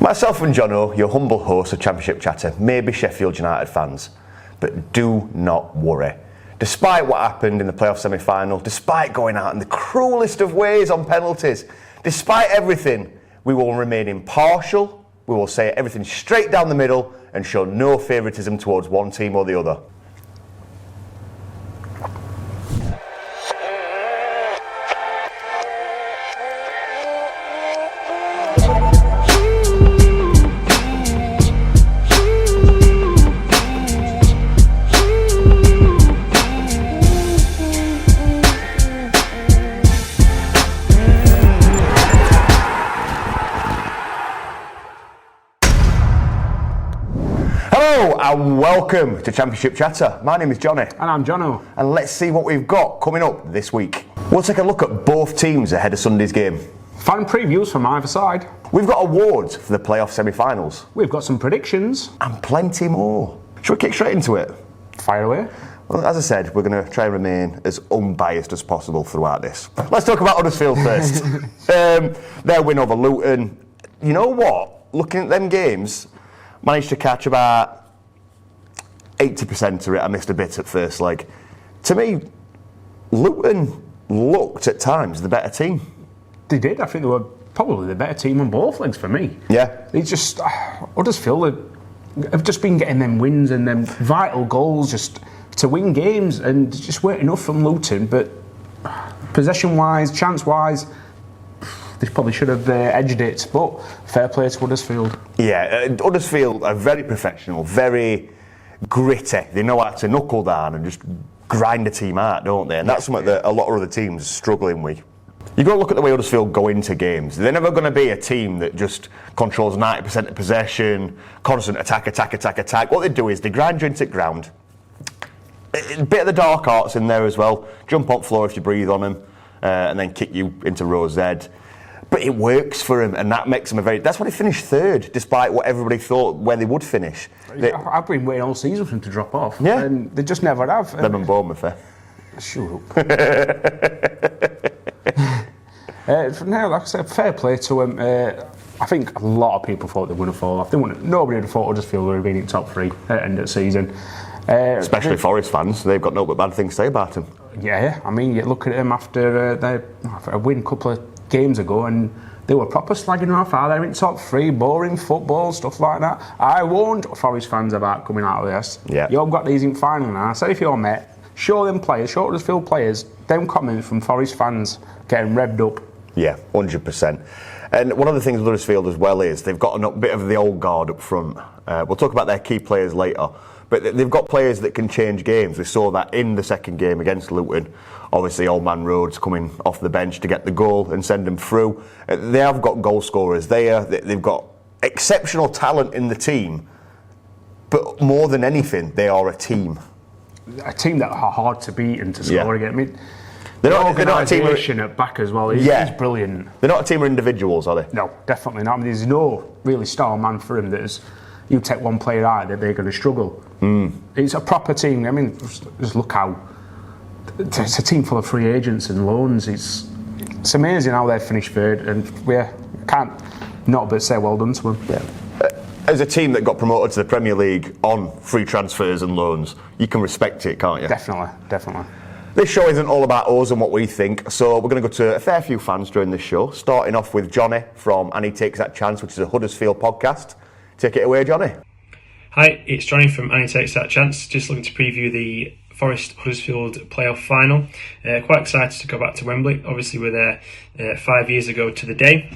Myself and Jono, your humble hosts of Championship Chatter, may be Sheffield United fans, but do not worry. Despite what happened in the playoff semi-final, despite going out in the cruelest of ways on penalties, despite everything, we will remain impartial, we will say everything straight down the middle and show no favouritism towards one team or the other. And welcome to Championship Chatter. My name is Johnny. And I'm Jono. And let's see what we've got coming up this week. We'll take a look at both teams ahead of Sunday's game. Fan previews from either side. We've got awards for the playoff semi-finals. We've got some predictions. And plenty more. Should we kick straight into it? Fire away. Well, as I said, we're going to try and remain as unbiased as possible throughout this. Let's talk about Huddersfield first. Their win over Luton. You know what? Looking at them games, managed to catch about 80% of it. I missed a bit at first leg. To me, Luton looked at times the better team. They did. I think they were probably the better team on both legs for me. Yeah. It's just, Huddersfield have just been getting them wins and them vital goals just to win games, and just weren't enough from Luton. But possession-wise, chance-wise, they probably should have edged it. But fair play to Huddersfield. Yeah, Huddersfield are very professional, very gritty. They know how to knuckle down and just grind a team out, don't they? And that's something that a lot of other teams are struggling with. You've got to look at the way Huddersfield go into games. They're never going to be a team that just controls 90% of possession, constant attack. What they do is they grind you into the ground. A bit of the dark arts in there as well. Jump on floor if you breathe on them, and then kick you into row Z. But it works for him, and that makes them that's why they finished third, despite what everybody thought where they would finish. I've been waiting all season for them to drop off, yeah, and they just never have. Them and Bournemouth, Shut up. Now, like I said, fair play to them. I think a lot of people thought they were going to fall off. Nobody would have thought Huddersfield would have been in top three at the end of the season. Especially Forest fans, they've got no but bad things to say about them. Yeah, I mean, you look at them after a win a couple of games ago, and they were proper slagging off. They're in top three, boring football, stuff like that. I warned Forest fans about coming out of this. Yeah. You've got these in final now. I said if you're Met, show them players, show Huddersfield players, them comments from Forest fans getting revved up. Yeah, 100%. And one of the things with Huddersfield as well is they've got a bit of the old guard up front. We'll talk about their key players later. But they've got players that can change games. We saw that in the second game against Luton. Obviously, Old Man Rhodes coming off the bench to get the goal and send them through. They have got goal scorers. They've got exceptional talent in the team. But more than anything, they are a team. A team that are hard to beat and to score again. I mean, they're not a team at back as well. He's brilliant. They're not a team of individuals, are they? No, definitely not. I mean, there's no really star man for him that is. You take one player out, they're going to struggle. It's a proper team. I mean, just look how it's a team full of free agents and loans. It's amazing how they've finished third, and we can't not but say well done to them. Yeah. As a team that got promoted to the Premier League on free transfers and loans, you can respect it, can't you? Definitely. This show isn't all about us and what we think, so we're going to go to a fair few fans during this show, starting off with Johnny from And He Takes That Chance, which is a Huddersfield podcast. Take it away, Johnny. Hi, it's Johnny from And He Takes That Chance. Just looking to preview the Forest Huddersfield playoff final. Quite excited to go back to Wembley. Obviously, we're there 5 years ago to the day,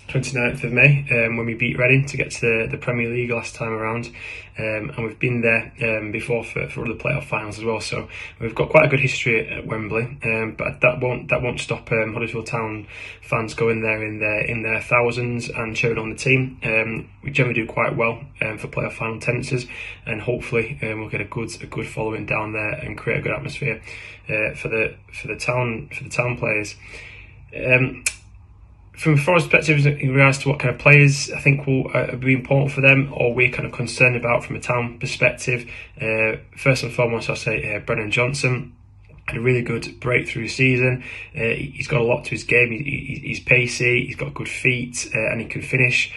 29th of May, when we beat Reading to get to the Premier League last time around. And we've been there before for other playoff finals as well. So we've got quite a good history at Wembley. But that won't stop Huddersfield Town fans going there in their thousands and cheering on the team. We generally do quite well for playoff final attendances, and hopefully we'll get a good following down there and create a good atmosphere for the town players. From a Forest perspective, in regards to what kind of players I think will be important for them, or we're kind of concerned about from a town perspective, first and foremost, I'll say Brennan Johnson. Had a really good breakthrough season. He's got a lot to his game. He's pacey, he's got good feet, and he can finish.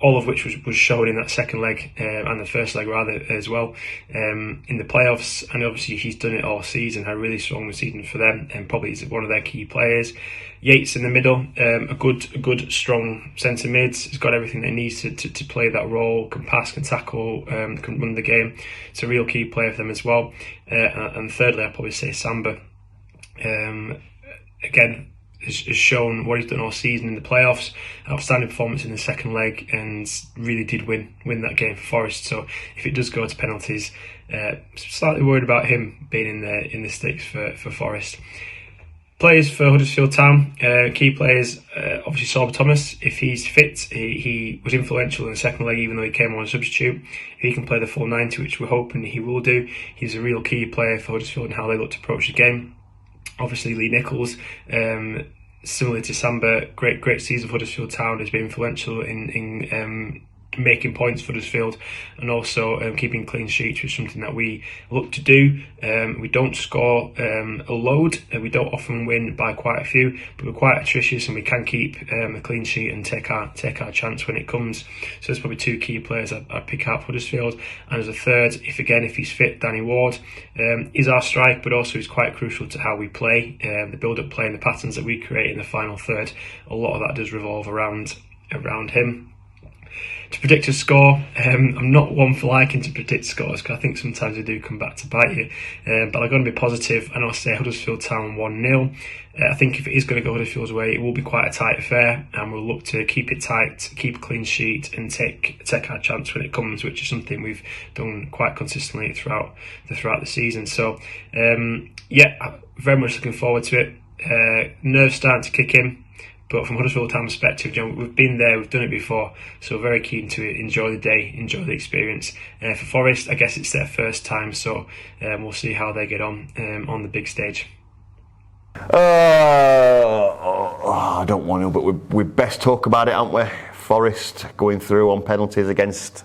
All of which was shown in that second leg, and the first leg rather as well, in the playoffs. And obviously he's done it all season, had a really strong season for them, and probably is one of their key players. Yates in the middle, a good strong centre mid. He's got everything that he needs to play that role. Can pass, can tackle, can run the game. It's a real key player for them as well. And thirdly, I'd probably say Samba. Again, has shown what he's done all season in the playoffs. Outstanding performance in the second leg, and really did win that game for Forest. So if it does go to penalties, slightly worried about him being in the sticks for Forest. Players for Huddersfield Town, key players, obviously Sorba Thomas. If he's fit, he was influential in the second leg, even though he came on as a substitute. If he can play the full 90, which we're hoping he will do, he's a real key player for Huddersfield and how they look to approach the game. Obviously Lee Nichols, similar to Samba, great season for Huddersfield Town, has been influential in making points for Huddersfield, and also keeping clean sheets, which is something that we look to do. We don't score a load, and we don't often win by quite a few, but we're quite atrocious, and we can keep a clean sheet and take our chance when it comes. So there's probably two key players I'd pick out for Huddersfield. And as a third, if he's fit, Danny Ward is our strike, but also is quite crucial to how we play, the build-up play and the patterns that we create in the final third. A lot of that does revolve around him. To predict a score, I'm not one for liking to predict scores, because I think sometimes they do come back to bite you, but I'm going to be positive, and I'll say Huddersfield Town 1-0. I think if it is going to go Huddersfield's way, it will be quite a tight affair, and we'll look to keep it tight, keep a clean sheet, and take our chance when it comes, which is something we've done quite consistently throughout the season. So I'm very much looking forward to it. Nerves starting to kick in. But from Huddersfield Town perspective, we've been there, we've done it before, so very keen to enjoy the day, enjoy the experience. For Forest, I guess it's their first time, so we'll see how they get on the big stage. I don't want to, but we best talk about it, aren't we? Forest going through on penalties against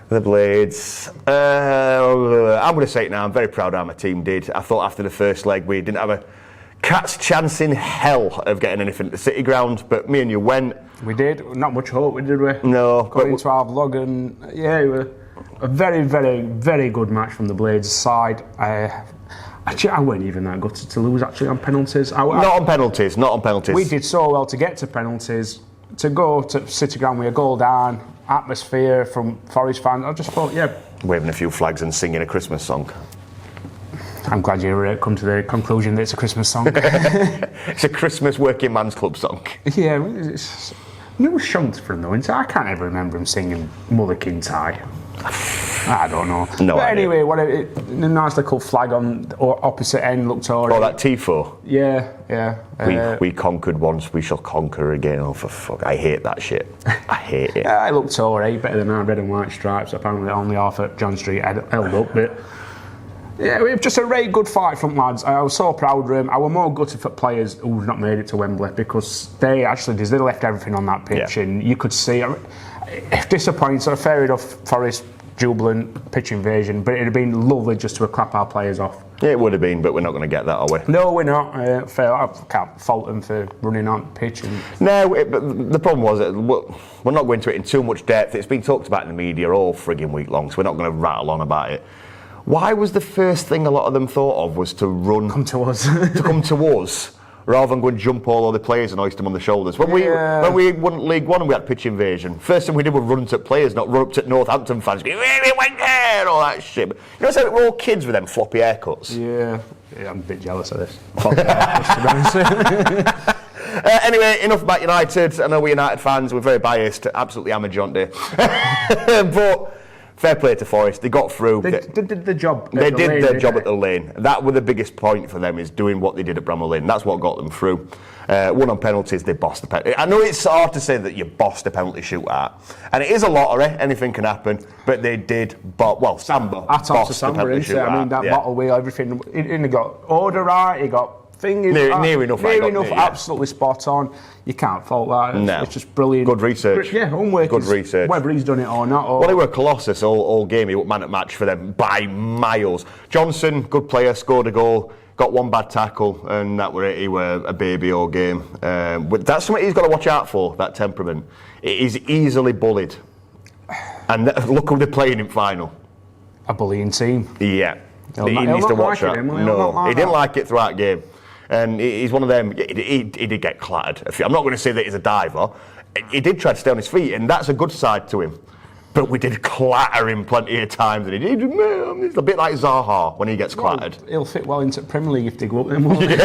the Blades. I'm going to say it now, I'm very proud of how my team did. I thought after the first leg we didn't have a cat's chance in hell of getting anything to City Ground, but me and you went. We did. Not much hope, did we? No. Got into our vlog, and it was a very, very, very good match from the Blades side. Actually, I weren't even that gutted to lose actually on penalties. Not on penalties. We did so well to get to penalties, to go to City Ground with a goal down, atmosphere from Forest fans. I just thought, waving a few flags and singing a Christmas song. I'm glad you come to the conclusion that it's a Christmas song. It's a Christmas working man's club song. Yeah, it was shunked from though, and I can't ever remember him singing Mother Kintyre. I don't know. No, but anyway, a nice little flag on the opposite end looked alright. Oh, that Tifo? Yeah. We conquered once, we shall conquer again. Oh, for fuck. I hate that shit. I hate it. Yeah, it looked alright, better than our red and white stripes. Apparently only half at John Street held up, but yeah, we have just a really good fight from lads. I was so proud of them. I was more gutted for players who've not made it to Wembley, because they left everything on that pitch, and you could see. If disappointed, fair enough, Forest jubilant pitch invasion, but it'd have been lovely just to have clapped our players off. Yeah, it would have been, but we're not going to get that, are we? No, we're not. I can't fault them for running on pitch. No, but the problem was that we're not going into it in too much depth. It's been talked about in the media all frigging week long, so we're not going to rattle on about it. Why was the first thing a lot of them thought of was to come to us, rather than go and jump all the players and hoist them on the shoulders? When we won League One and we had pitch invasion, first thing we did was run to players, not run up to Northampton fans, going, "We went there," and all that shit. But, so we're all kids with them floppy haircuts. Yeah, I'm a bit jealous of this. Anyway, enough about United. I know we're United fans, we're very biased, absolutely amateur, aren't they? But fair play to Forest, they got through. They did the job. They did their job at the Lane. That was the biggest point for them, is doing what they did at Bramall Lane. That's what got them through. One on penalties, they bossed the penalty. I know it's hard to say that you bossed a penalty shootout, and it is a lottery, anything can happen, but they did. Samba bossed the penalty shootout. I mean, that bottle wheel, everything. He got order right, he got thing near enough, absolutely spot on. You can't fault that. It's just brilliant. Good research. Yeah, homework. Good research. Whether he's done it or not. Well, he were Colossus all game. He was man at match for them by miles. Johnson, good player, scored a goal. got one bad tackle, and that were it. He were a baby all game. But that's something he's got to watch out for. That temperament. It is easily bullied, and look who they're playing in final. A bullying team. Yeah, He'll he not- needs he'll to not watch like that. it, will he? He'll No, not like he didn't that. like it throughout the game, and he's one of them. He did get clattered. I'm not going to say that he's a diver. He did try to stay on his feet, and that's a good side to him. But we did clatter him plenty of times, and he did. It's a bit like Zaha when he gets clattered. He'll fit well into Premier League if they go up then, won't he?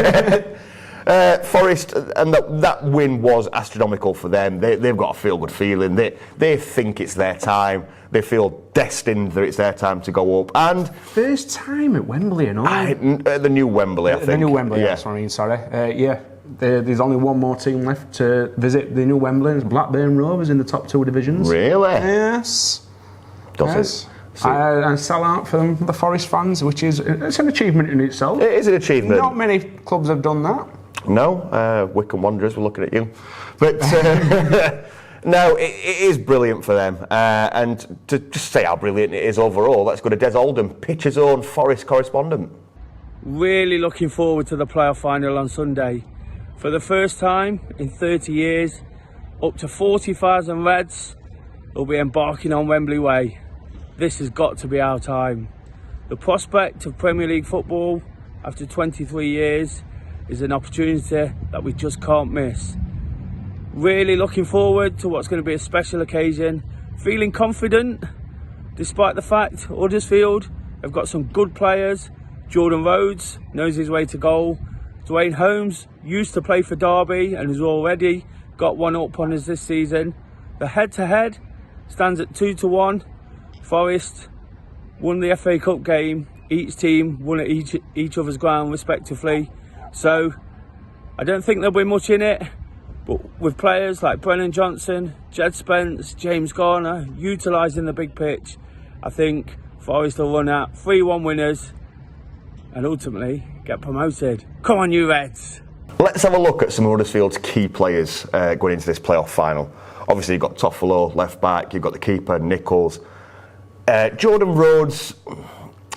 Forest, and that win was astronomical for them. They've got a feel-good feeling. They think it's their time. They feel destined that it's their time to go up. And First time at Wembley, and all. at the new Wembley, I think. The new Wembley, yeah. that's what I mean, sorry. There's only one more team left to visit the new Wembley. It's Blackburn Rovers in the top 2 divisions. Really? Yes. Does Yes. it? See, And sell out for the Forest fans, which is it's an achievement in itself. it is an achievement. Not many clubs have done that. No, Wycombe Wanderers, we're looking at you. But no, it is brilliant for them. And to just say how brilliant it is overall, let's go to Des Oldham, Pitcher's own Forest correspondent. Really looking forward to the playoff final on Sunday. For the first time in 30 years, up to 40,000 Reds will be embarking on Wembley Way. This has got to be our time. The prospect of Premier League football after 23 years is an opportunity that we just can't miss. Really looking forward to what's going to be a special occasion. Feeling confident, despite the fact Huddersfield have got some good players. Jordan Rhodes knows his way to goal. Dwayne Holmes used to play for Derby and has already got one up on us this season. The head-to-head stands at 2-1. Forest won the FA Cup game. Each team won at each other's ground respectively. So I don't think there'll be much in it. But with players like Brennan Johnson, Jed Spence, James Garner utilising the big pitch, I think Forest will run out 3-1 winners and ultimately get promoted. Come on, you Reds! Let's have a look at some of Huddersfield's key players going into this playoff final. Obviously, you've got Toffolo, left back, you've got the keeper, Nichols. Jordan Rhodes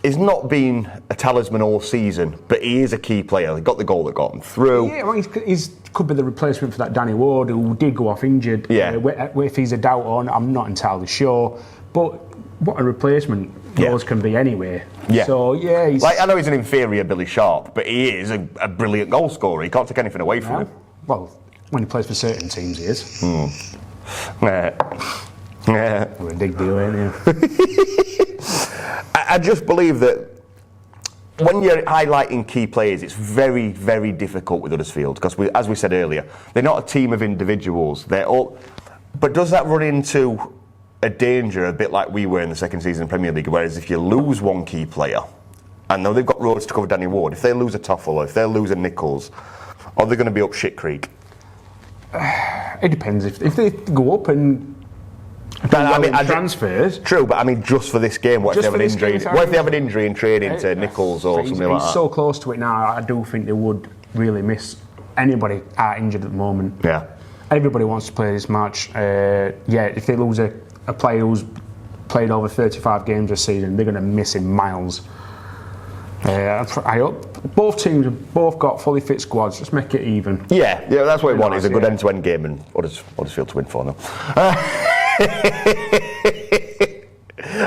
has not been a talisman all season, but he is a key player. He got the goal that got him through. Yeah, well, he's could be the replacement for that Danny Ward, who did go off injured. Yeah. If he's a doubt on, I'm not entirely sure. But what a replacement those can be anyway. Yeah. So, yeah, he's... I know he's an inferior Billy Sharp, but he is a brilliant goal scorer. He can't take anything away from him. Well, when he plays for certain teams, he is. Yeah. We're a big deal, ain't he? I just believe that when you're highlighting key players, it's very, very difficult with Huddersfield because, as we said earlier, they're not a team of individuals. They're all. But does that run into a danger, a bit like we were in the second season of the Premier League? Whereas if you lose one key player, and though they've got Rhodes to cover Danny Ward, if they lose a Toffolo, if they lose a Nichols, are they going to be up shit creek? It depends. If they go up and transfers. True, but I mean, just for this game, what if they have an injury? What if they have an injury in training to Nichols or something like that? He's so close to it now. I do think they would really miss anybody injured at the moment. Yeah. Everybody wants to play this match. If they lose a player who's played over 35 games this season, they're going to miss him miles. I hope both teams have both got fully fit squads. Just make it even. Yeah, that's what we want. It's a good yeah. end-to-end game, and Huddersfield to win 4-0.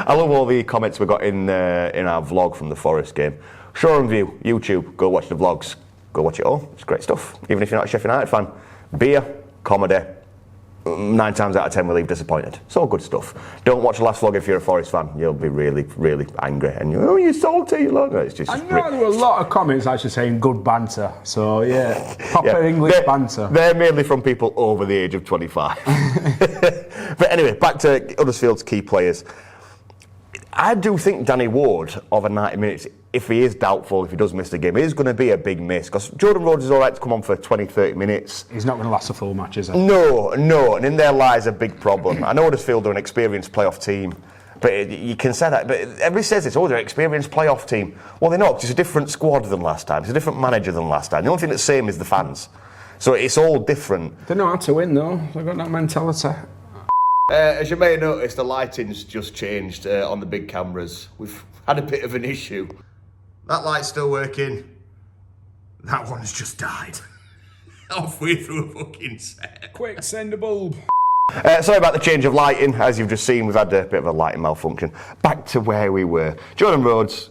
I love all the comments we got in our vlog from the Forest game. Showroom View, YouTube, go watch the vlogs. Go watch it all. It's great stuff. Even if you're not a Sheffield United fan. Beer, comedy. 9 times out of 10 we'll leave disappointed. It's all good stuff. Don't watch the last vlog if you're a Forest fan. You'll be really, really angry. And you're salty. It's just. I know there were a lot of comments actually saying good banter. So yeah, proper English banter. They're mainly from people over the age of 25. But anyway, back to Huddersfield's key players. I do think Danny Ward, over 90 minutes, if he is doubtful, if he does miss the game, is going to be a big miss. Because Jordan Rhodes is all right to come on for 20, 30 minutes. He's not going to last a full match, is he? No, and in there lies a big problem. I know Huddersfield are an experienced playoff team, but you can say that. But everybody says this, they're an experienced playoff team. Well, they're not, 'cause it's a different squad than last time. It's a different manager than last time. The only thing that's the same is the fans. So it's all different. They know how to win, though. They've got that mentality. As you may have noticed, the lighting's just changed on the big cameras. We've had a bit of an issue. That light's still working. That one's just died. Halfway through a fucking set. Quick, send a bulb. Sorry about the change of lighting. As you've just seen, we've had a bit of a lighting malfunction. Back to where we were. Jordan Rhodes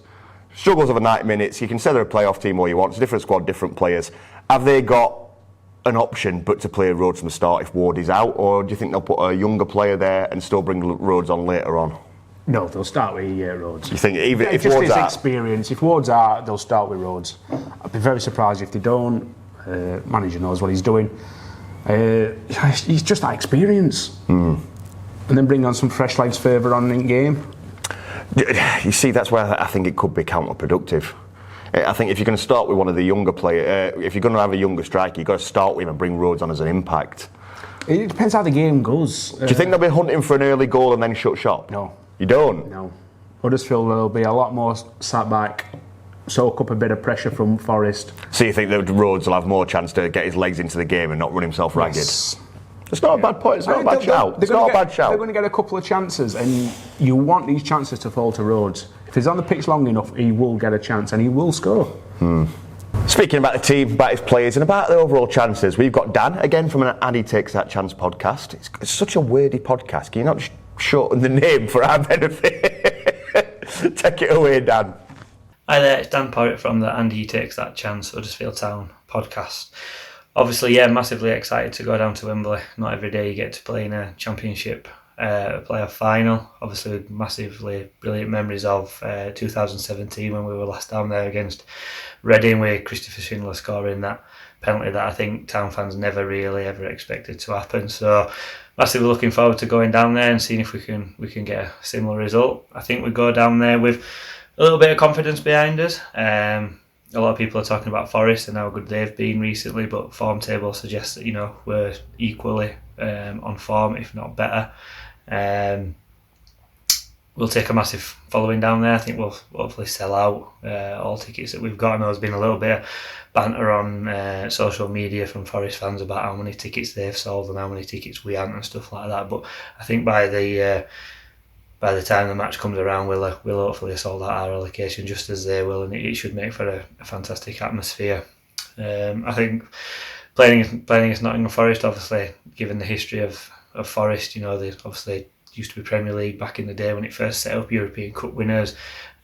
struggles over 90 minutes. You can say they're a playoff team all you want. It's a different squad, different players. Have they got an option but to play Rhodes from the start if Ward is out? Or do you think they'll put a younger player there and still bring Rhodes on later on? No, they'll start with Rhodes. You think even if just Ward's his out? experience. If Ward's out, they'll start with Rhodes. I'd be very surprised if they don't. Manager knows what he's doing. He's just that experience. And then bring on some fresh legs further on in game. You see, that's where I think it could be counterproductive. I think if you're going to start with one of the younger players, if you're going to have a younger striker, you've got to start with him and bring Rhodes on as an impact. It depends how the game goes. Do you think they'll be hunting for an early goal and then shut shop? No. You don't? No. Huddersfield will be a lot more sat back, soak up a bit of pressure from Forest. So you think that Rhodes will have more chance to get his legs into the game and not run himself ragged? Yes. It's not a bad point. It's not a bad shout. It's not a bad shout. They're going to get a couple of chances, and you want these chances to fall to Rhodes. If he's on the pitch long enough, he will get a chance and he will score. Speaking about the team, about his players, and about the overall chances, we've got Dan again from an Andy Takes That Chance podcast. It's such a wordy podcast. Can you not just shorten the name for our benefit? Take it away, Dan. Hi there, it's Dan Porritt from the Andy Takes That Chance Huddersfield Town podcast. Obviously, massively excited to go down to Wembley. Not every day you get to play in a championship playoff final. Obviously, with massively brilliant memories of 2017 when we were last down there against Reading with Christopher Schindler scoring that penalty that I think Town fans never really ever expected to happen. So massively looking forward to going down there and seeing if we can get a similar result. I think we go down there with a little bit of confidence behind us. A lot of people are talking about Forest and how good they've been recently, but form table suggests that we're equally on form, if not better. We'll take a massive following down there. I think we'll hopefully sell out all tickets that we've got. I know there's been a little bit of banter on social media from Forest fans about how many tickets they've sold and how many tickets we haven't and stuff like that. But I think by the time the match comes around, we'll hopefully have sold out our allocation just as they will, and it should make for a fantastic atmosphere. I think playing against Nottingham Forest, obviously, given the history of Forest, they obviously used to be Premier League back in the day when it first set up, European Cup winners.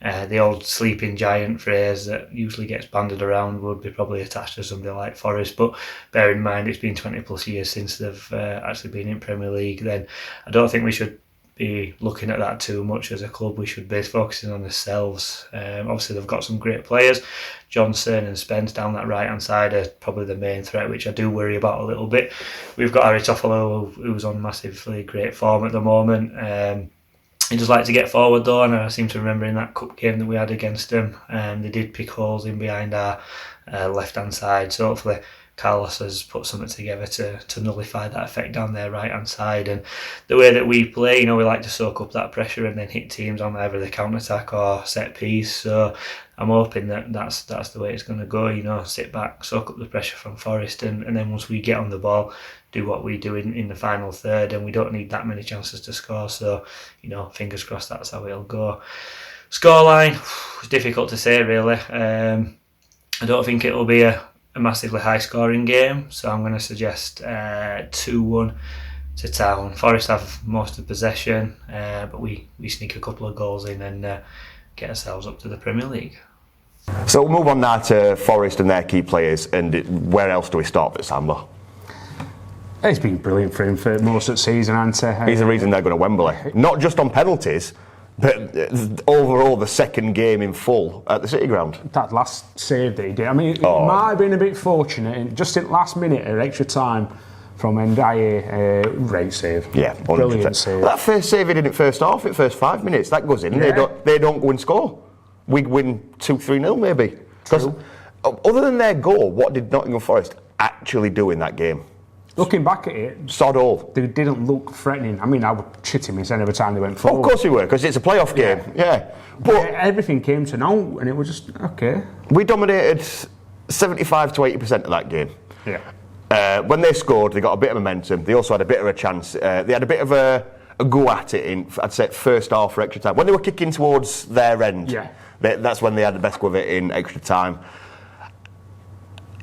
The old sleeping giant phrase that usually gets banded around would be probably attached to somebody like Forest, but bear in mind it's been 20 plus years since they've actually been in Premier League. Then I don't think we should be looking at that too much as a club. We should be focusing on ourselves. Obviously they've got some great players. Johnson and Spence down that right hand side are probably the main threat, which I do worry about a little bit. We've got Harry Toffolo, who's on massively great form at the moment. He does like to get forward though, and I seem to remember in that cup game that we had against them, they did pick holes in behind our left hand side, so hopefully Carlos has put something together to nullify that effect down their right hand side. And the way that we play, we like to soak up that pressure and then hit teams on either the counter attack or set piece. So I'm hoping that that's the way it's going to go. Sit back, soak up the pressure from Forest, and then once we get on the ball, do what we do in the final third, and we don't need that many chances to score. So fingers crossed that's how it'll go. Scoreline, it's difficult to say really. I don't think it'll be a massively high scoring game, so I'm going to suggest 2-1 to Town. Forest have most of the possession, but we sneak a couple of goals in and get ourselves up to the Premier League. So we'll move on now to Forest and their key players, and where else do we start with Sandler? It's been brilliant for him for most of the season, hasn't he? He's the reason they're going to Wembley, not just on penalties, but overall the second game in full at the City Ground. That last save that he did, it might have been a bit fortunate, just in last minute or extra time from Ndiaye, great save. Yeah, 100%. Brilliant save. That first save he did in first half, in first 5 minutes, that goes in. Yeah. They don't go and score. We win 2-3-0 maybe. Because other than their goal, what did Nottingham Forest actually do in that game? Looking back at it, sod all. They didn't look threatening. I would shit him every time they went forward. Of course they were, because it's a playoff game. Yeah. But everything came to naught, and it was just okay. We dominated 75 to 80% of that game. Yeah. When they scored, they got a bit of momentum. They also had a bit of a chance. They had a bit of a go at it in, I'd say, first half for extra time. When they were kicking towards their end, that's when they had the best go of it in extra time.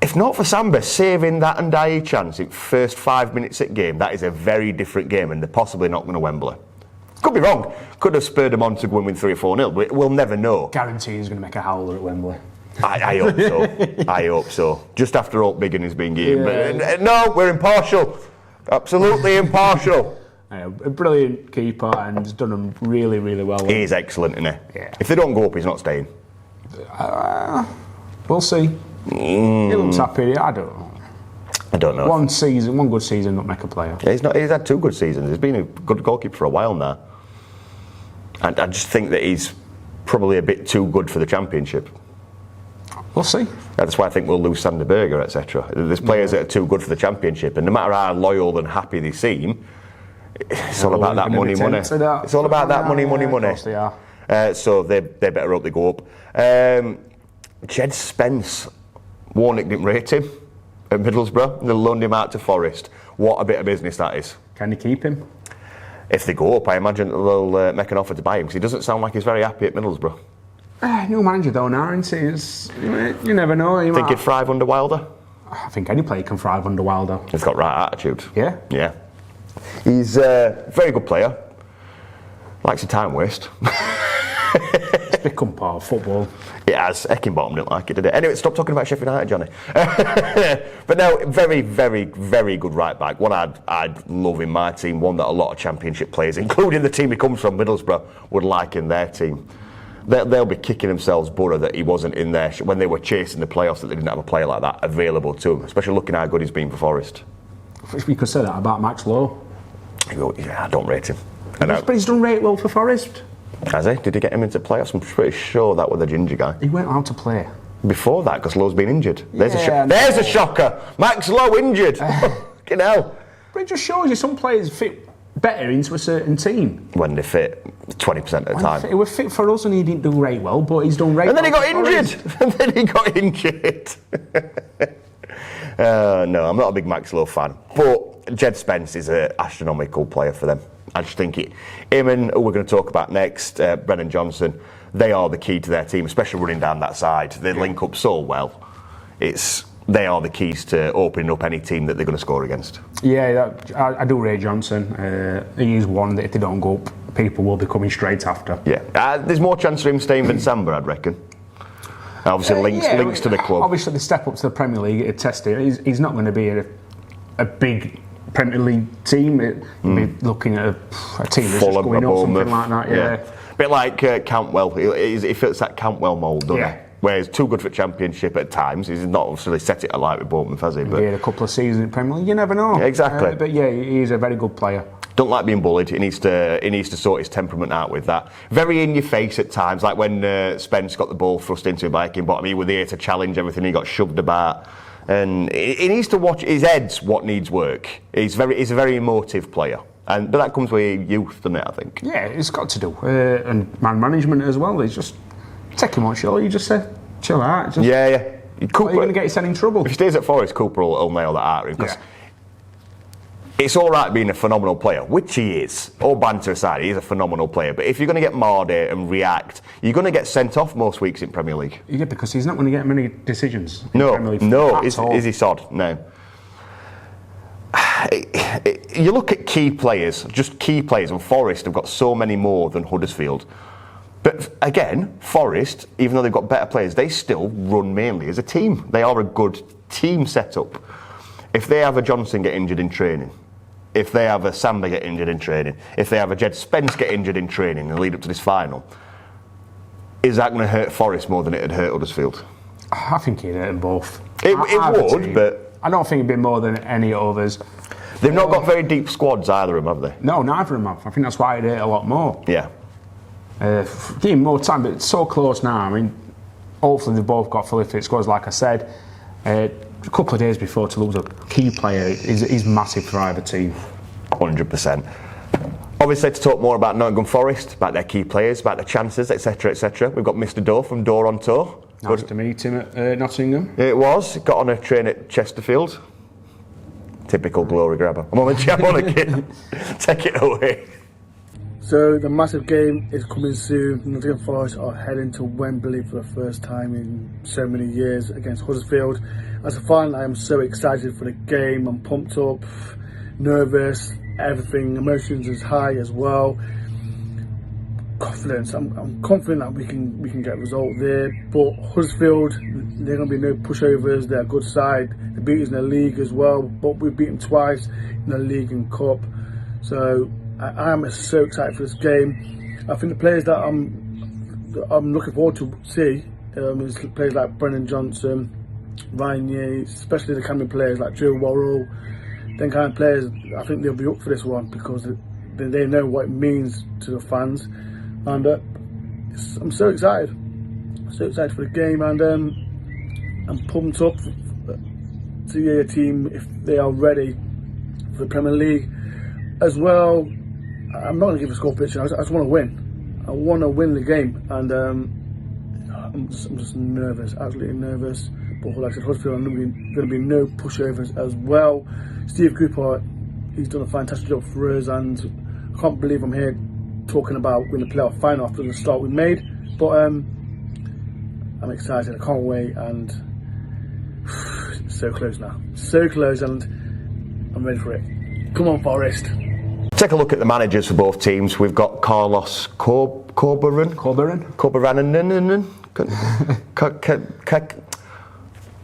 if not for Samba saving that Ndiaye chance in first 5 minutes at game, that is a very different game, and they're possibly not going to Wembley. Could be wrong. Could have spurred them on to go and win 3 or 4-0, but we'll never know. Guarantee he's going to make a howler at Wembley. I hope so. I hope so. Just after Oak Biggin has been game. Yeah. But, no, we're impartial. Absolutely impartial. A brilliant keeper, and he's done them really, really well. He is excellent, isn't he? Yeah. If they don't go up, he's not staying. We'll see. He looks happy. I don't know. I don't know. One good season, not make a player. Yeah, he's had 2 good seasons. He's been a good goalkeeper for a while now. And I just think that he's probably a bit too good for the Championship. We'll see. That's why I think we'll lose Sander Berger, etc. There's players that are too good for the Championship, and no matter how loyal and happy they seem, it's all about that money. It's all about that money. Of course they are. So they better hope they go up. Jed Spence, Warnock didn't rate him at Middlesbrough. They loaned him out to Forest. What a bit of business that is. Can you keep him? If they go up, I imagine they'll make an offer to buy him, because he doesn't sound like he's very happy at Middlesbrough. New manager though now, isn't he? You never know. Think he'd thrive under Wilder? I think any player can thrive under Wilder. He's got right attitude. Yeah? Yeah. He's a very good player. Likes a time waste. It's become part of football. It has. Eckenbottom didn't like it, did it? Anyway, stop talking about Sheffield United, Johnny. But no, very, very, very good right back. One I'd love in my team, one that a lot of Championship players, including the team he comes from, Middlesbrough, would like in their team. They'll be kicking themselves borough that he wasn't in there when they were chasing the playoffs, that they didn't have a player like that available to him, especially looking how good he's been for Forest. We could say that about Max Lowe. Yeah, I don't rate him. But he's done really well for Forest. Has he? Did he get him into playoffs? I'm pretty sure that was the ginger guy. He went out to play. Before that, because Lowe's been injured. There's Yeah, a shocker. Max Lowe injured. Fucking hell. But it just shows you some players fit better into a certain team. When they fit 20% of the time. He was fit for us and he didn't do very well, but he's done great. And then he got injured. No, I'm not a big Max Lowe fan. But Jed Spence is an astronomical player for them. I just think him and who we're going to talk about next, Brennan Johnson, they are the key to their team, especially running down that side. They link up so well. They are the keys to opening up any team that they're going to score against. Yeah, I do rate Johnson. He is one that if they don't go up, people will be coming straight after. Yeah, there's more chance of him staying than Samba, I'd reckon. Obviously, links to the club. Obviously, the step up to the Premier League, to test it. He's not going to be a big Premier League team. He'll be looking at a team that's just going up, something like that. Yeah. Bit like Cantwell. He fits that Cantwell mould, doesn't he? Where he's too good for Championship at times. He's not obviously set it alight with Bournemouth, has he? But he had a couple of seasons in Premier League. You never know. Exactly. But yeah, he's a very good player. Don't like being bullied. He needs to sort his temperament out with that. Very in your face at times, like when Spence got the ball thrust into him by Heckingbottom. He was there to challenge everything. He got shoved about, and he needs to watch his head's what needs work. He's a very emotive player, but that comes with youth, doesn't it? I think. Yeah, it's got to do, and man management as well. He's just take him on show. You just say, chill out. Yeah. Cooper, are you going to get yourself in trouble? If he stays at Forest, Cooper will nail that out of him. Because it's all right being a phenomenal player, which he is. All banter aside, he is a phenomenal player. But if you're going to get marred and react, you're going to get sent off most weeks in Premier League. Yeah, because he's not going to get many decisions. No. Is he sod? No. You look at key players, and Forest have got so many more than Huddersfield. But again, Forest, even though they've got better players, they still run mainly as a team. They are a good team setup. If they have a Johnson get injured in training, if they have a Samba get injured in training, if they have a Jed Spence get injured in training and lead up to this final, is that going to hurt Forest more than it would hurt Huddersfield? I think it'd hurt them both. It would, but I don't think it'd be more than any others. They've not got very deep squads, either of them, have they? No, neither of them have. I think that's why it'd hurt a lot more. Yeah. Give him more time, but it's so close now. I mean, hopefully they've both got fully fit squads, like I said. A couple of days before to lose a key player is massive for either team. 100%. Obviously, to talk more about Nottingham Forest, about their key players, about their chances, etc., etc., we've got Mr. Dorr from Door on Tour. Nice to meet him at Nottingham. It was. Got on a train at Chesterfield. Typical glory grabber. I'm on a kid. Take it away. So the massive game is coming soon. Nottingham Forest are heading to Wembley for the first time in so many years against Huddersfield. As a fan, I am so excited for the game. I'm pumped up, nervous, everything. Emotions is high as well. Confidence. I'm confident that we can get a result there. But Huddersfield, they're going to be no pushovers. They're a good side. They beat us in the league as well, but we've beaten twice in the league and cup. So I am so excited for this game. I think the players that I'm looking forward to see is players like Brennan Johnson, Ryan Yates, especially the Cameron players like Joe Worrell. Them kind of players, I think they'll be up for this one because they know what it means to the fans. And I'm so excited. So excited for the game, and I'm pumped up to see a team if they are ready for the Premier League as well. I'm not going to give a score prediction. I just want to win. I want to win the game, and I'm just nervous, absolutely nervous. But like I said, Huddersfield are going to be no pushovers as well. Steve Cooper, he's done a fantastic job for us, and I can't believe I'm here talking about winning the playoff final after the start we made. But I'm excited. I can't wait, and it's so close now. So close, and I'm ready for it. Come on, Forest. Take a look at the managers for both teams. We've got Carlos Corberán,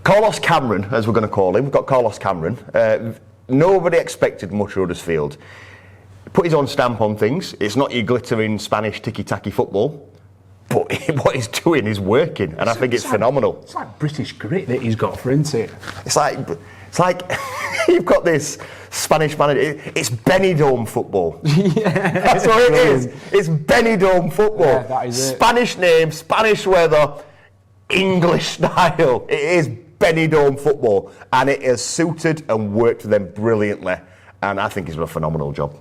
Carlos Cameron, as we're going to call him. We've got Carlos Cameron. Nobody expected much of Huddersfield. Put his own stamp on things. It's not your glittering Spanish ticky-tacky football, but what he's doing is working, and I think it's phenomenal. It's like British grit that he's got for, isn't it? It's like you've got this Spanish manager. It's Benidorm football. Yeah, that's what it is. It's Benidorm football. Yeah, that is it. Spanish name, Spanish weather, English style. It is Benidorm football, and it has suited and worked for them brilliantly. And I think he's done a phenomenal job.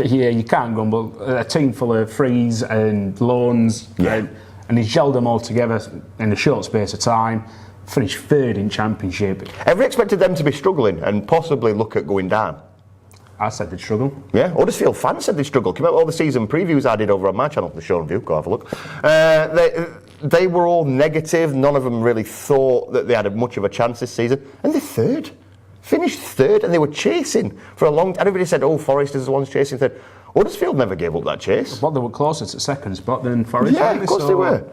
Yeah, you can't grumble. A team full of frees and loans, and he's gelled them all together in a short space of time. Finished third in Championship. Ever expected them to be struggling and possibly look at going down? I said they'd struggle. Yeah, Huddersfield fans said they struggled. Came out all the season previews I did over on my channel, The Sean View. Go have a look. They were all negative. None of them really thought that they had much of a chance this season, and they're third. Finished third, and they were chasing for a long time. Everybody said, oh, Forest is the ones chasing third. Huddersfield never gave up that chase. But they were closer to second spot than Forest. Yeah, of course they were.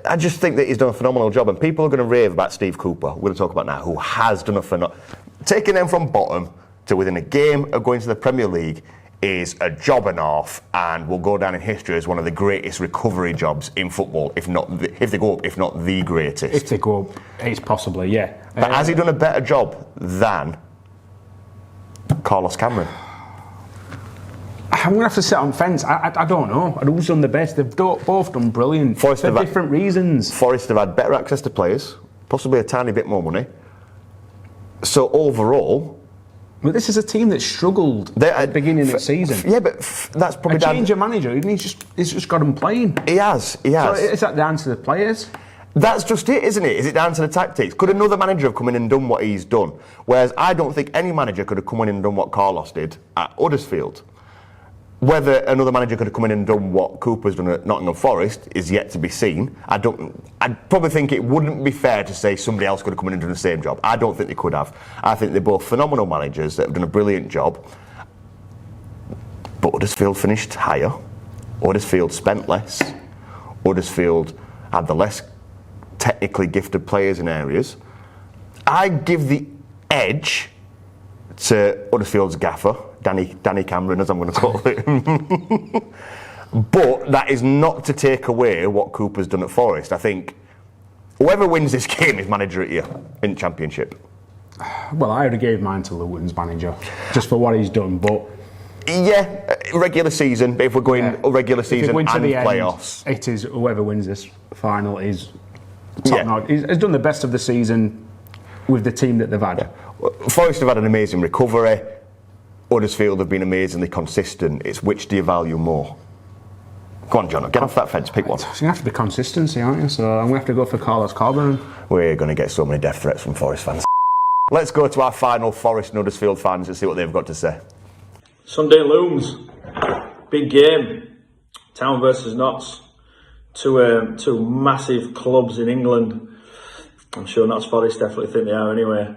I just think that he's done a phenomenal job, and people are going to rave about Steve Cooper, we're going to talk about now, who has done a phenomenal... Taking them from bottom to within a game of going to the Premier League is a job and a half, and will go down in history as one of the greatest recovery jobs in football, if they go up, if not the greatest. If they go up, it's possibly, yeah. But has he done a better job than Carlos Cameron? I'm going to have to sit on the fence. I don't know. Who's done the best? They've both done brilliant for different reasons. Forest have had better access to players, possibly a tiny bit more money. So overall... But this is a team that struggled at the beginning of the season. Yeah, but that's probably... A change of manager, he's just got them playing. He has. So is that down to the players? That's just it, isn't it? Is it down to the tactics? Could another manager have come in and done what he's done? Whereas I don't think any manager could have come in and done what Carlos did at Huddersfield. Whether another manager could have come in and done what Cooper's done at Nottingham Forest is yet to be seen. I'd probably think it wouldn't be fair to say somebody else could have come in and done the same job. I don't think they could have. I think they're both phenomenal managers that have done a brilliant job. But Huddersfield finished higher. Huddersfield spent less. Huddersfield had the less technically gifted players in areas. I give the edge to Huddersfield's gaffer, Danny Cameron, as I'm going to call it. But that is not to take away what Cooper's done at Forest. I think whoever wins this game is manager at year in Championship. Well, I already gave mine to Luton's manager, just for what he's done, but... Yeah, regular season, but if we're going regular season and playoffs... It is whoever wins this final is top notch. He's done the best of the season with the team that they've had. Yeah. Forest have had an amazing recovery. Huddersfield have been amazingly consistent. It's which do you value more? Go on, John, get off that fence, pick one. It's going to have to be consistency, aren't you? So I'm going to have to go for Carlos Corberán. We're going to get so many death threats from Forest fans. Let's go to our final Forest and Huddersfield fans and see what they've got to say. Sunday looms. big game. Town versus Notts. Two massive clubs in England. I'm sure Notts Forest definitely think they are anyway.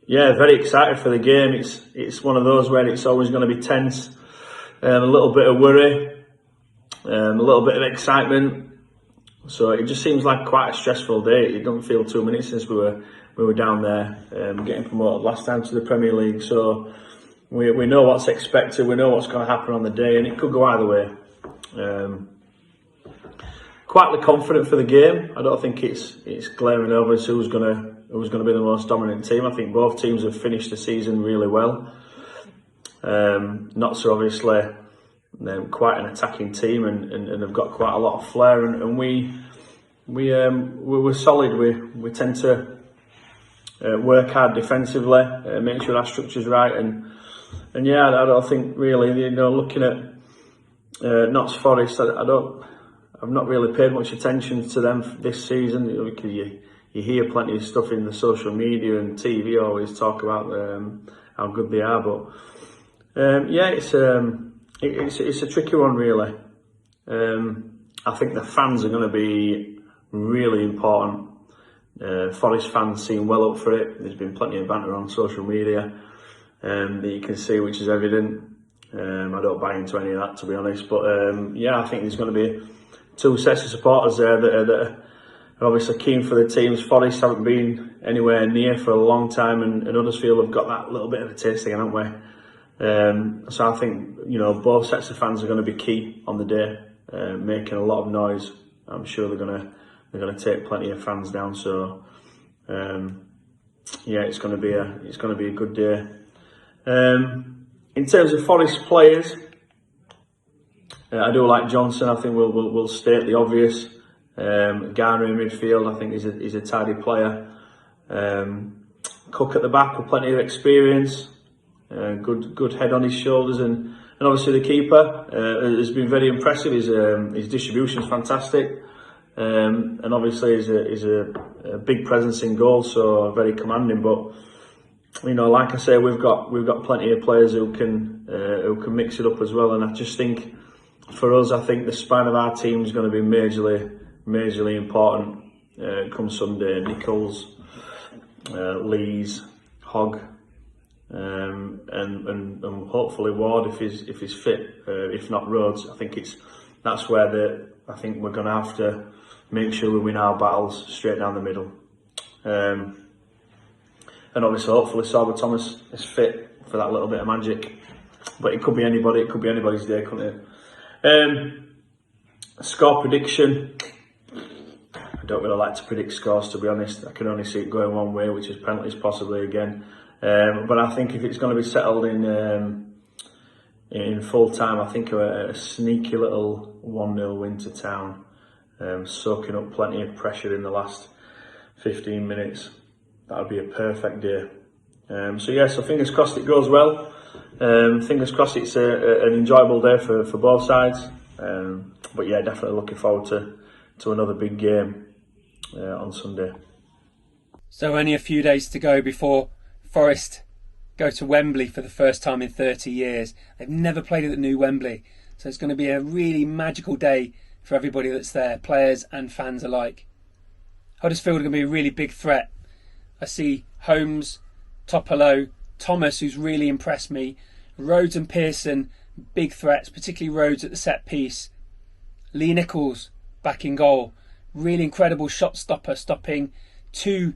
Yeah, very excited for the game. It's one of those where it's always going to be tense, a little bit of worry, a little bit of excitement. So it just seems like quite a stressful day. It doesn't feel 2 minutes since we were down there getting promoted last time to the Premier League. So we know what's expected. We know what's going to happen on the day, and it could go either way. Quietly confident for the game. I don't think it's glaring over as who's going to be the most dominant team. I think both teams have finished the season really well. Notts are obviously quite an attacking team and have got quite a lot of flair. And we were solid. We tend to work hard defensively, make sure our structure's right. And yeah, I don't think really, looking at Notts Forest, I've not really paid much attention to them this season, because you hear plenty of stuff in the social media and TV always talk about how good they are, but yeah, it's a tricky one really. I think the fans are going to be really important. Forest fans seem well up for it. There's been plenty of banter on social media that you can see, which is evident. I don't buy into any of that, to be honest, but yeah, I think there's going to be two sets of supporters there that are obviously keen for the teams. Forest haven't been anywhere near for a long time, and Huddersfield have got that little bit of a taste again, haven't we? So I think both sets of fans are going to be key on the day, making a lot of noise. I'm sure they're going to take plenty of fans down. So yeah, it's going to be a good day. In terms of Forest players, I do like Johnson. I think we'll state the obvious. Garner in midfield, I think he's a tidy player. Cook at the back with plenty of experience, good head on his shoulders, and obviously the keeper has been very impressive. His distribution is fantastic, and obviously he's a big presence in goal, so very commanding. But like I say, we've got plenty of players who can mix it up as well, and I just think, for us, I think the spine of our team is going to be majorly important come Sunday. Nichols, Lees, Hogg, and hopefully Ward if he's fit. If not Rhodes, I think that's where I think we're going to have to make sure we win our battles straight down the middle. And obviously, hopefully, Sorba Thomas is fit for that little bit of magic. But it could be anybody. It could be anybody's day, couldn't it? Score prediction. I don't really like to predict scores, to be honest. I can only see it going one way, which is penalties possibly again. But I think if it's going to be settled in full time, I think a sneaky little 1-0 win to Town, soaking up plenty of pressure in the last 15 minutes. That would be a perfect day. So fingers crossed it goes well. Fingers crossed it's an enjoyable day for both sides. But yeah, definitely looking forward to another big game on Sunday. So only a few days to go before Forest go to Wembley for the first time in 30 years. They've never played at the new Wembley, so it's going to be a really magical day for everybody that's there, players and fans alike. Huddersfield are going to be a really big threat. I see Holmes, Topolo, Thomas, who's really impressed me, Rhodes and Pearson, big threats, particularly Rhodes at the set piece. Lee Nichols back in goal, really incredible shot stopper, stopping 2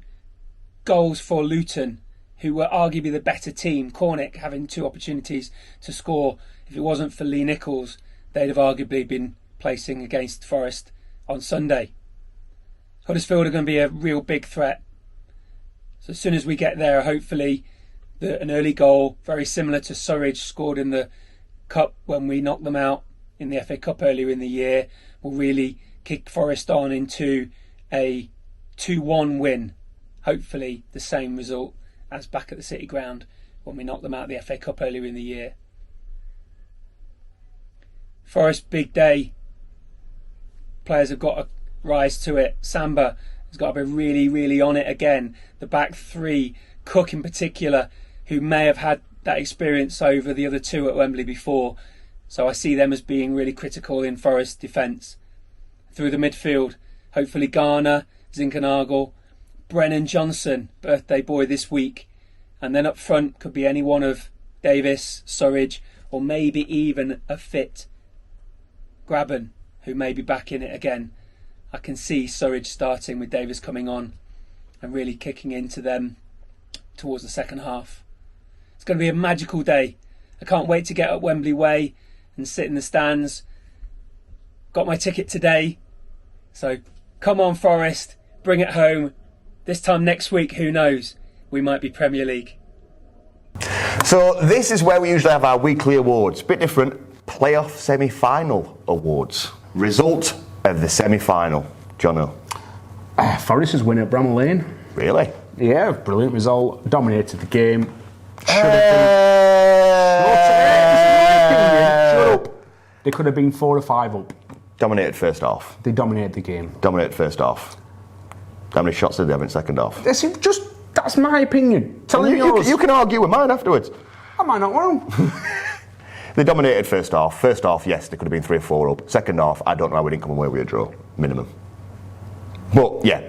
goals for Luton, who were arguably the better team. Cornick having 2 opportunities to score. If it wasn't for Lee Nichols, they'd have arguably been placing against Forest on Sunday. Huddersfield are going to be a real big threat. So as soon as we get there, hopefully an early goal, very similar to Surridge, scored in the Cup when we knocked them out in the FA Cup earlier in the year, will really kick Forest on into a 2-1 win. Hopefully the same result as back at the City Ground when we knocked them out of the FA Cup earlier in the year. Forest, big day. Players have got to rise to it. Samba has got to be really, really on it again. The back three, Cook in particular, who may have had that experience over the other two at Wembley before, so I see them as being really critical in Forest defence. Through the midfield, hopefully Garner, Zinkernagel, Brennan Johnson, birthday boy this week, and then up front could be any one of Davis, Surridge, or maybe even a fit Grabban, who may be back in it again. I can see Surridge starting with Davis coming on and really kicking into them towards the second half. It's going to be a magical day. I can't wait to get up Wembley Way and sit in the stands. Got my ticket today, so come on Forest, bring it home. This time next week, who knows, we might be Premier League. So this is where we usually have our weekly awards. Bit different, playoff semi-final awards. Result of the semi-final, Jono. Forest's win at Bramall Lane. Really? Yeah, brilliant result. Dominated the game. Should have been. Shut up. They could have been 4 or 5 up. Dominated first half. They dominated the game. Dominated first half. How many shots did they have in second half? That's my opinion. Tell me yours. You can argue with mine afterwards. Am I not wrong? They dominated first half. First half, yes, they could have been 3 or 4 up. Second half, I don't know how we didn't come away with a draw, minimum. But yeah,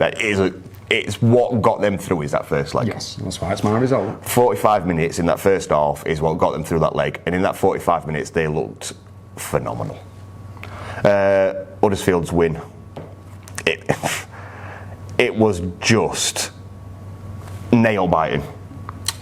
it's what got them through is that first leg. Yes, that's why it's my result. 45 minutes in that first half is what got them through that leg, and in that 45 minutes they looked phenomenal. Huddersfield's win. It was just nail-biting.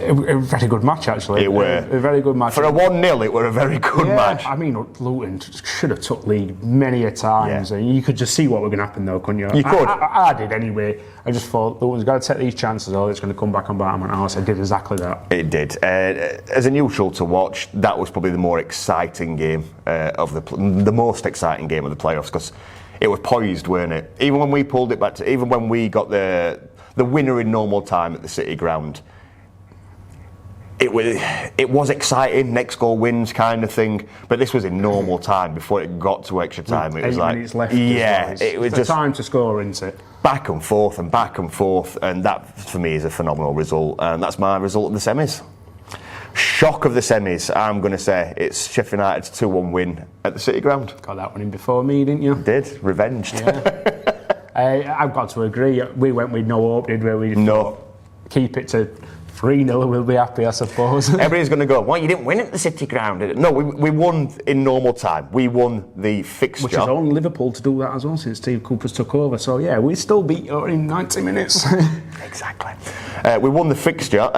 A very good match, actually. It were. A very good match. For a 1-0, it were a very good match. I mean, Luton should have took lead many a times, and you could just see what was going to happen, though, couldn't you? You could. I did anyway. I just thought Luton's got to take these chances, or it's going to come back on bite them, and I did exactly that. It did. As a neutral to watch, that was probably the more exciting game of the most exciting game of the playoffs, because it was poised, weren't it? Even when we pulled it back even when we got the winner in normal time at the City Ground, it was exciting, next goal wins kind of thing, but this was in normal time before it got to extra time. It was 8 like, minutes left. yeah, it was just time to score, isn't it? Back and forth, and that for me is a phenomenal result, and that's my result of the semis. Shock of the semis, I'm going to say it's Sheffield United's 2-1 win at the City Ground. Got that one in before me, didn't you? Did, revenged. Yeah. I've got to agree. We went with no hope, did we? No. Keep it to 3-0, we'll be happy, I suppose. Everybody's going to go, well, you didn't win at the City Ground, did it? No, we won in normal time. We won the fixture. Which is only Liverpool to do that as well since Steve Cooper's took over. So, yeah, we still beat you in 90 minutes. Exactly. We won the fixture.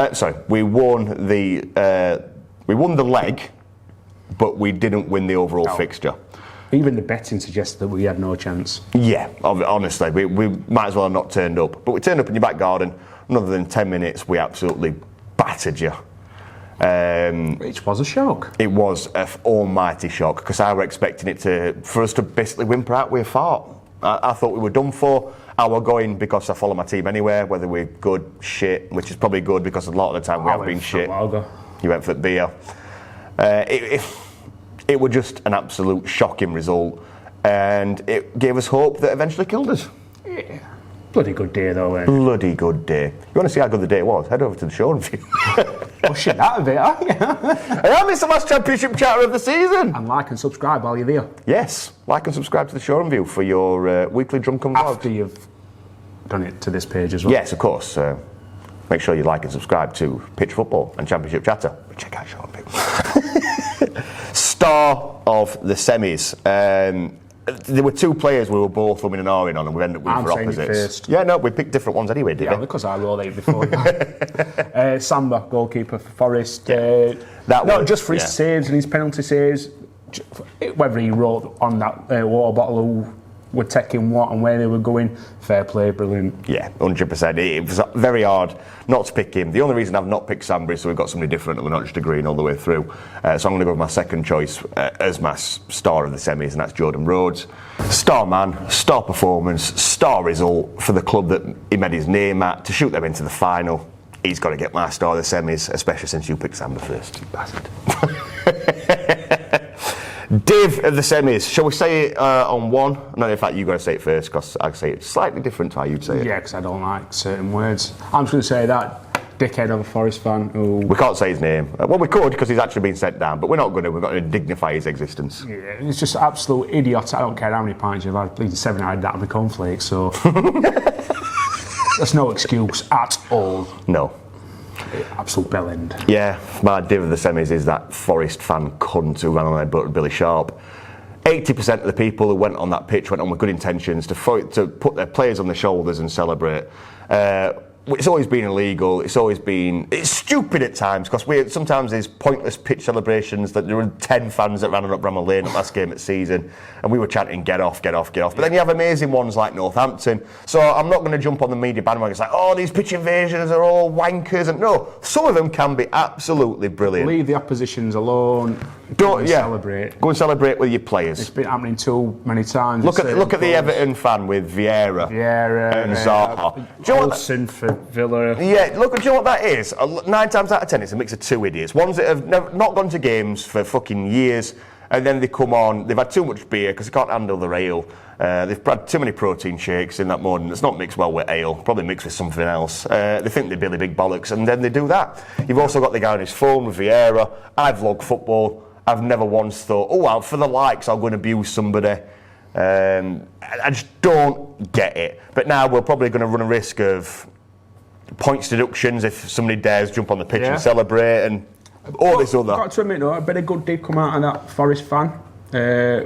We won the leg, but we didn't win the overall fixture. Even the betting suggested that we had no chance. Yeah, honestly, we might as well have not turned up. But we turned up in your back garden. Other than 10 minutes, we absolutely battered you. Which was a shock. It was an almighty shock, because I were expecting for us to basically whimper out with a fart. I thought we were done for. I were going because I follow my team anywhere, whether we're good, shit, which is probably good because a lot of the time we have been shit. You went for the beer. It was just an absolute shocking result, and it gave us hope that eventually killed us. Yeah. Bloody good day, though, eh? Bloody good day. You want to see how good the day was? Head over to the show and view. Pushing that a bit, aren't you? I am. It's the last championship chatter of the season. And like and subscribe while you're there. Yes, like and subscribe to the show and view for your weekly drunken vlog. After you've done it to this page as well. Yes, of course. Make sure you like and subscribe to Pitch Football and Championship Chatter. Check out Sean View. Star of the semis. There were 2 players we were both umming and ahhing on, and we ended up with for opposites. First. Yeah, no, we picked different ones anyway, didn't we? Yeah, because I rolled 8 before you. Samba, goalkeeper for Forest. Not just for his saves and his penalty saves, whether he wrote on that water bottle who were taking what and where they were going, fair play, brilliant. Yeah, 100%. It was very hard not to pick him. The only reason I've not picked Samba is so we've got somebody different and we're not just agreeing all the way through. So I'm going to go with my second choice as my star of the semis, and that's Jordan Rhodes. Star man, star performance, star result for the club that he made his name at, to shoot them into the final. He's got to get my star of the semis, especially since you picked Samba first, you bastard. Div of the semis. Shall we say it on one? No, in fact, you've got to say it first, because I say it slightly different to how you'd say it. Yeah, because I don't like certain words. I'm just going to say that dickhead of a Forest fan who... We can't say his name. Well, we could because he's actually been sent down, but we're not going to. We've got to dignify his existence. Yeah, it's just absolute idiot. I don't care how many pints you've had. Bleeding 7 eyed that with cornflakes, so... That's no excuse at all. No. Absolute bellend. Yeah, my div of the semis is that Forest fan cunt who ran on their butt, Billy Sharp. 80% of the people who went on that pitch went on with good intentions to put their players on their shoulders and celebrate. It's always been illegal. It's stupid at times because sometimes there's pointless pitch celebrations. That there were 10 fans that ran up Bramall Lane at last game at season, and we were chanting "Get off, get off, get off." But then you have amazing ones like Northampton. So I'm not going to jump on the media bandwagon. It's like, oh, these pitch invasions are all wankers, and no, some of them can be absolutely brilliant. Leave the oppositions alone. Celebrate. Go and celebrate with your players. It's been happening too many times. Look at the Everton fan with Vieira and Zaha. Do you know Olsen for Villa. Yeah, look, do you know what that is? 9 times out of 10, it's a mix of two idiots. Ones that have not gone to games for fucking years, and then they come on, they've had too much beer because they can't handle their ale. They've had too many protein shakes in that morning. It's not mixed well with ale, probably mixed with something else. They think they're Billy Big Bollocks, and then they do that. You've also got the guy on his phone with Vieira. I vlog football. I've never once thought, oh, well, for the likes, I'll go and abuse somebody. I just don't get it. But now we're probably going to run a risk of points deductions if somebody dares jump on the pitch and celebrate and all this other. I've got to admit, though, a bit of good did come out of that Forest fan,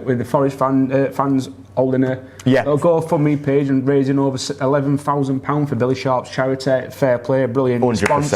with the Forest fans holding a GoFundMe page and raising over £11,000 for Billy Sharp's charity. Fair play, brilliant 100%. response.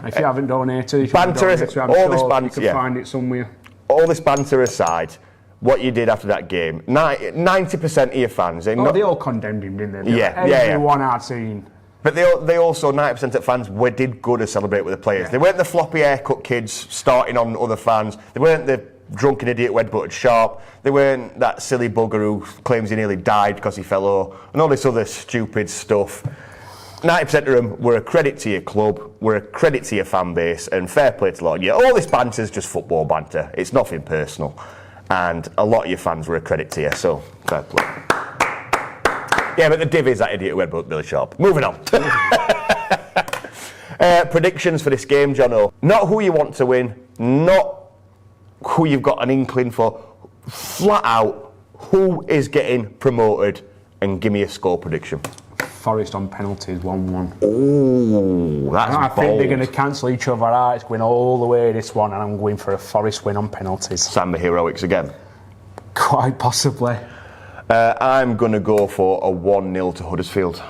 If you haven't donated, you should banter donate to, I'm sure you can find it somewhere. All this banter aside, what you did after that game, 90% of your fans... they all condemned him, didn't they? Everyone I'd seen. But they also, 90% of fans, did good to celebrate with the players. They weren't the floppy haircut kids starting on other fans. They weren't the drunken idiot who headbutted Sharp. They weren't that silly bugger who claims he nearly died because he fell over, and all this other stupid stuff. 90% of them were a credit to your club, were a credit to your fan base, and fair play to a lot of you. All this banter is just football banter. It's nothing personal. And a lot of your fans were a credit to you, so fair play. Yeah, but the div is that idiot who headbutted Billy Sharp. Moving on. Predictions for this game, Jono. Not who you want to win, not who you've got an inkling for. Flat out, who is getting promoted, and give me a score prediction. Forest on penalties, 1-1. Oh, that's I bold. think they're going to cancel each other out. It's going all the way this one, and I'm going for a Forest win on penalties. Samba heroics again. Quite possibly. I'm going to go for a 1-0 to Huddersfield.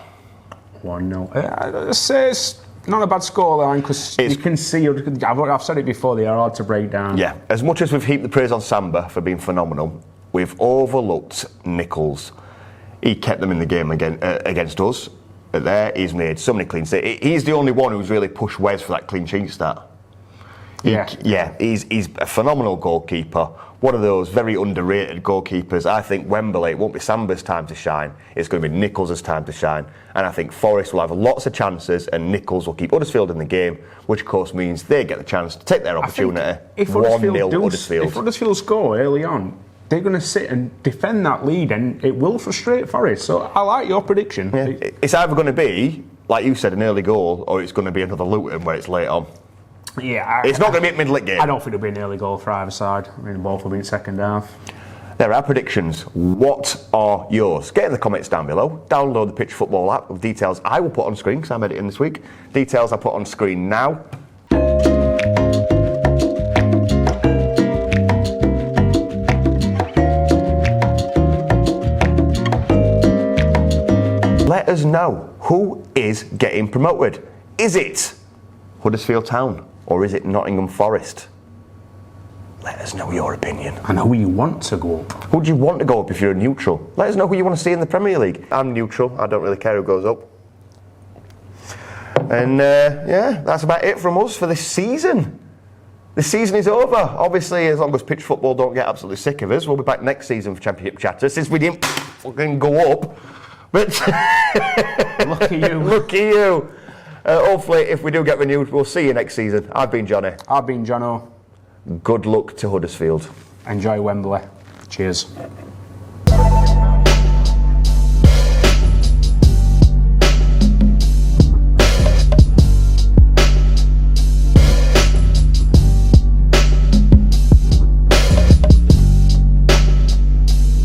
1-0. I'd say it's not a bad scoreline because you can see, I've said it before, they are hard to break down. Yeah, as much as we've heaped the praise on Samba for being phenomenal, we've overlooked Nichols. He kept them in the game against us. He's made so many clean sheets. He's the only one who's really pushed Wes for that clean sheet start. He's a phenomenal goalkeeper. One of those very underrated goalkeepers. I think Wembley, it won't be Samba's time to shine. It's going to be Nichols' time to shine. And I think Forest will have lots of chances and Nichols will keep Huddersfield in the game, which of course means they get the chance to take their opportunity. If 1-0 Huddersfield. If Huddersfield score early on, they're going to sit and defend that lead and it will frustrate Forest. So I like your prediction. Yeah. It's either going to be, like you said, an early goal, or it's going to be another Luton where it's late on. Yeah, it's not going to be a mid-lit game. I don't think it'll be an early goal for either side. I mean, both will be in second half. There are predictions. What are yours? Get in the comments down below. Download the Pitch Football app with details I will put on screen because I'm editing this week. Details I put on screen now. Let us know who is getting promoted. Is it Huddersfield Town or is it Nottingham Forest? Let us know your opinion. And who you want to go up. Who do you want to go up if you're a neutral? Let us know who you want to see in the Premier League. I'm neutral. I don't really care who goes up. And that's about it from us for this season. The season is over. Obviously, as long as Pitch Football don't get absolutely sick of us, we'll be back next season for Championship Chatter, since we didn't fucking go up. But lucky you. Lucky you. Hopefully, if we do get renewed, we'll see you next season. I've been Johnny. I've been Jono. Good luck to Huddersfield. Enjoy Wembley. Cheers.